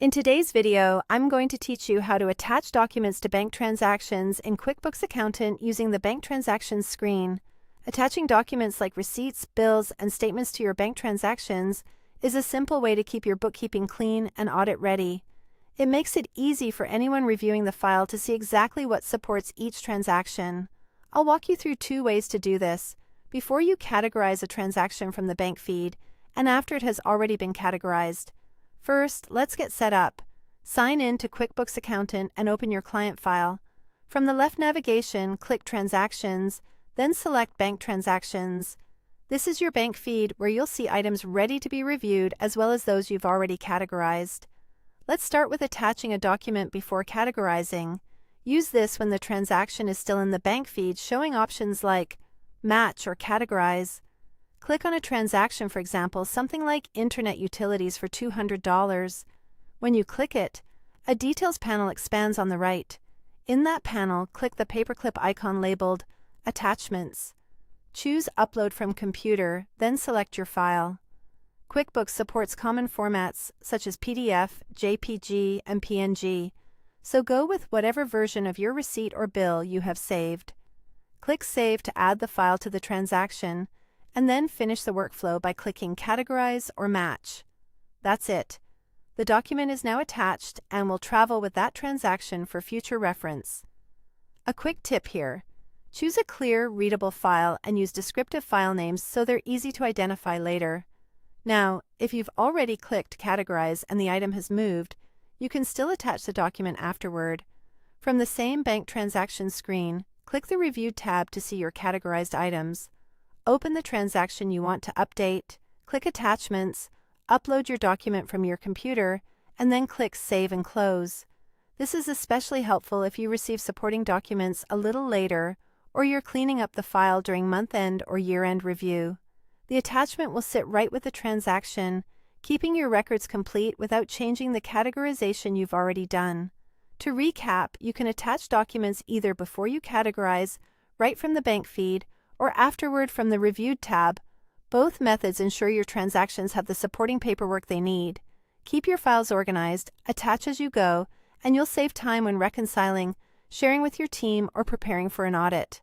In today's video, I'm going to teach you how to attach documents to bank transactions in QuickBooks Accountant using the Bank Transactions screen. Attaching documents like receipts, bills, and statements to your bank transactions is a simple way to keep your bookkeeping clean and audit ready. It makes it easy for anyone reviewing the file to see exactly what supports each transaction. I'll walk you through two ways to do this: before you categorize a transaction from the bank feed, and after it has already been categorized. First, let's get set up. Sign in to QuickBooks Accountant and open your client file. From the left navigation, click Transactions, then select Bank Transactions. This is your bank feed where you'll see items ready to be reviewed as well as those you've already categorized. Let's start with attaching a document before categorizing. Use this when the transaction is still in the bank feed, showing options like Match or Categorize. Click on a transaction, for example, something like Internet Utilities for $200. When you click it, a Details panel expands on the right. In that panel, click the paperclip icon labeled Attachments. Choose Upload from Computer, then select your file. QuickBooks supports common formats such as PDF, JPG, and PNG, so go with whatever version of your receipt or bill you have saved. Click Save to add the file to the transaction, and then finish the workflow by clicking Categorize or Match. That's it. The document is now attached and will travel with that transaction for future reference. A quick tip here: choose a clear, readable file and use descriptive file names so they're easy to identify later. Now, if you've already clicked Categorize and the item has moved, you can still attach the document afterward. From the same bank transaction screen, click the Reviewed tab to see your categorized items. Open the transaction you want to update, click Attachments, upload your document from your computer, and then click Save and Close. This is especially helpful if you receive supporting documents a little later or you're cleaning up the file during month-end or year-end review. The attachment will sit right with the transaction, keeping your records complete without changing the categorization you've already done. To recap, you can attach documents either before you categorize, right from the bank feed, or afterward from the Reviewed tab. Both methods ensure your transactions have the supporting paperwork they need. Keep your files organized, attach as you go, and you'll save time when reconciling, sharing with your team, or preparing for an audit.